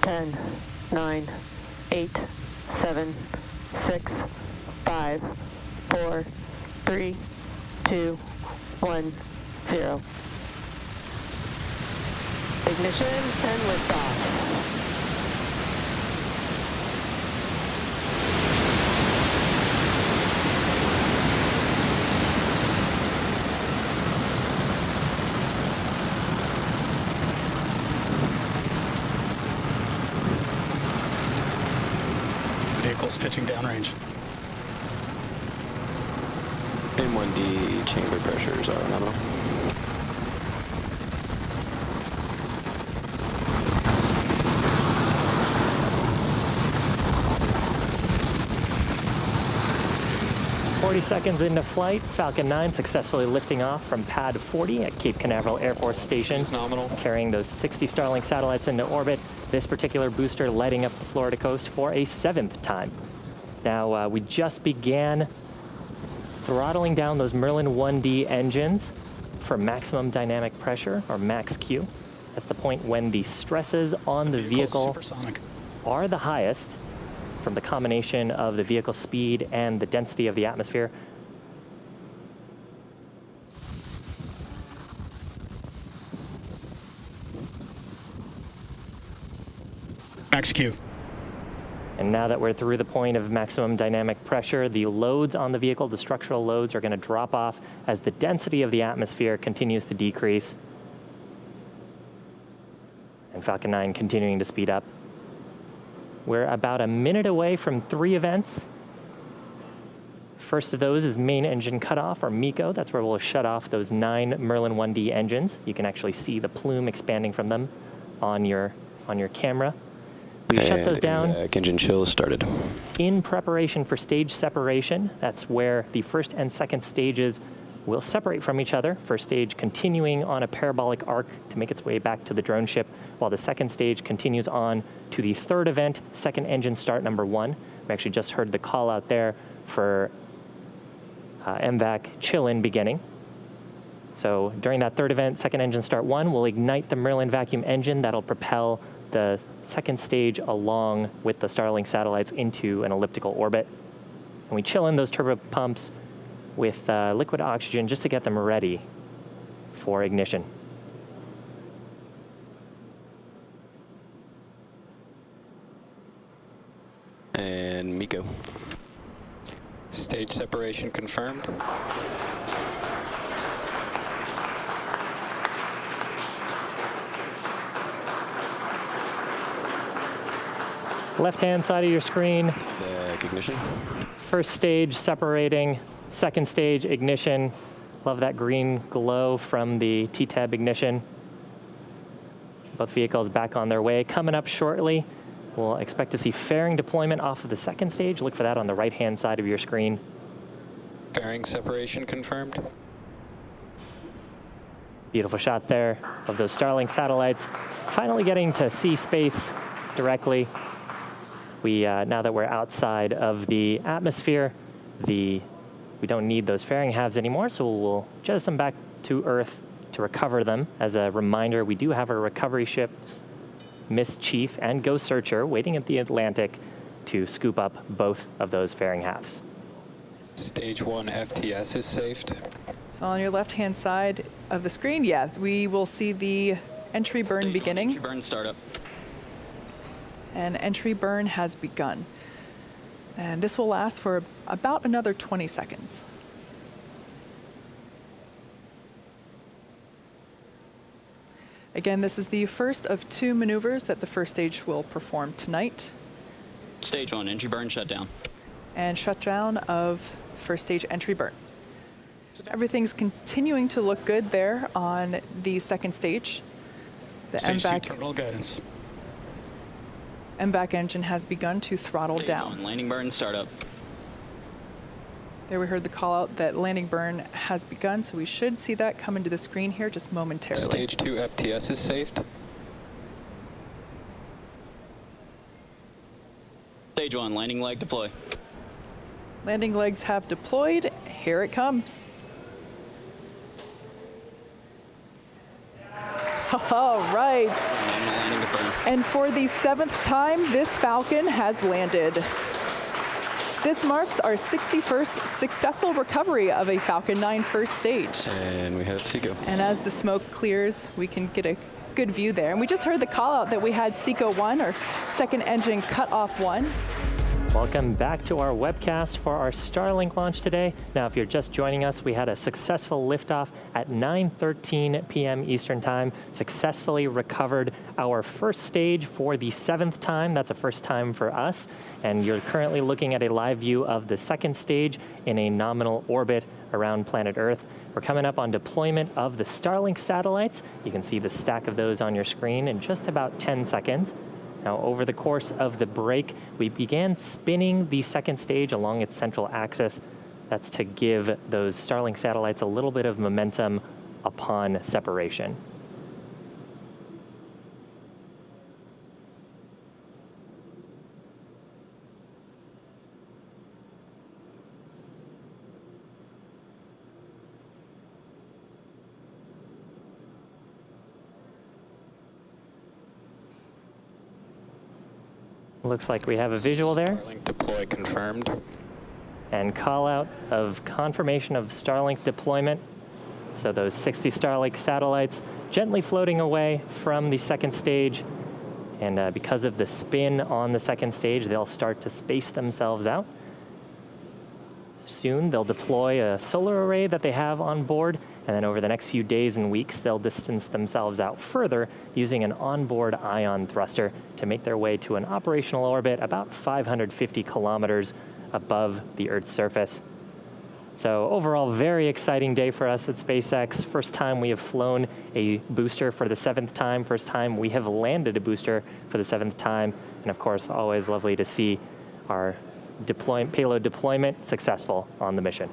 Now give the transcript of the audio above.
10, 9, 8, 7, 6, 5, 4, 3, 2, 1, 0. Ignition and liftoff. Vehicles pitching downrange. M1D chamber pressures are nominal. Seconds into flight, Falcon 9 successfully lifting off from pad 40 at Cape Canaveral Air Force Station, carrying those 60 Starlink satellites into orbit. This particular booster lighting up the Florida coast for a 7th time. Now, we just began throttling down those Merlin 1D engines for maximum dynamic pressure, or max Q. That's the point when the stresses on the vehicle are the highest from the combination of the vehicle speed and the density of the atmosphere. Max Q. And now that we're through the point of maximum dynamic pressure, the loads on the vehicle, the structural loads, are going to drop off as the density of the atmosphere continues to decrease. And Falcon 9 continuing to speed up. We're about a minute away from 3 events. First of those is main engine cutoff, or MECO. That's where we'll shut off those 9 Merlin 1D engines. You can actually see the plume expanding from them on your camera. We shut those down. Engine chill started. In preparation for stage separation. That's where the first and second stages will separate from each other. First stage continuing on a parabolic arc to make its way back to the drone ship, while the second stage continues on to the third event, second engine start number 1. We actually just heard the call out there for MVAC chill-in beginning. So during that third event, second engine start 1, we'll ignite the Merlin vacuum engine that'll propel the second stage along with the Starlink satellites into an elliptical orbit. And we chill in those turbo pumps with liquid oxygen just to get them ready for ignition. And MECO. Stage separation confirmed. Left-hand side of your screen. Ignition. First stage separating, second stage ignition. Love that green glow from the T-tab ignition. Both vehicles back on their way. Coming up shortly, we'll expect to see fairing deployment off of the second stage. Look for that on the right-hand side of your screen. Fairing separation confirmed. Beautiful shot there of those Starlink satellites. Finally getting to see space directly. Now that we're outside of the atmosphere, we don't need those fairing halves anymore, so we'll jettison back to Earth to recover them. As a reminder, we do have our recovery ships, Miss Chief and Ghost Searcher, waiting at the Atlantic to scoop up both of those fairing halves. Stage 1 FTS is saved. So on your left-hand side of the screen, yes, we will see the entry burn beginning. Entry burn startup. And entry burn has begun. And this will last for about another 20 seconds. Again, this is the first of 2 maneuvers that the first stage will perform tonight. Stage 1, entry burn shutdown. And shutdown of the first stage entry burn. So everything's continuing to look good there on the second stage. The Stage 2 MVAC terminal guidance. MVAC engine has begun to throttle Stage down. 1, landing burn startup. There we heard the call out that landing burn has begun, so we should see that come into the screen here just momentarily. Stage 2 FTS is saved. Stage 1, landing leg deploy. Landing legs have deployed. Here it comes. All right. Normal landing to burn. And for the 7th time, this Falcon has landed. This marks our 61st successful recovery of a Falcon 9 first stage. And we have Seco. And as the smoke clears, we can get a good view there. And we just heard the call out that we had Seco 1, or second engine cut off 1. Welcome back to our webcast for our Starlink launch today. Now, if you're just joining us, we had a successful liftoff at 9:13 p.m. Eastern Time, successfully recovered our first stage for the 7th time. That's a first time for us. And you're currently looking at a live view of the second stage in a nominal orbit around planet Earth. We're coming up on deployment of the Starlink satellites. You can see the stack of those on your screen in just about 10 seconds. Now, over the course of the break, we began spinning the second stage along its central axis. That's to give those Starlink satellites a little bit of momentum upon separation. Looks like we have a visual there. Starlink deploy confirmed. And call out of confirmation of Starlink deployment. So those 60 Starlink satellites gently floating away from the second stage. And because of the spin on the second stage, they'll start to space themselves out. Soon they'll deploy a solar array that they have on board, and then over the next few days and weeks, they'll distance themselves out further using an onboard ion thruster to make their way to an operational orbit about 550 kilometers above the Earth's surface. So overall, very exciting day for us at SpaceX. First time we have flown a booster for the 7th time. First time we have landed a booster for the 7th time. And of course, always lovely to see our payload deployment successful on the mission.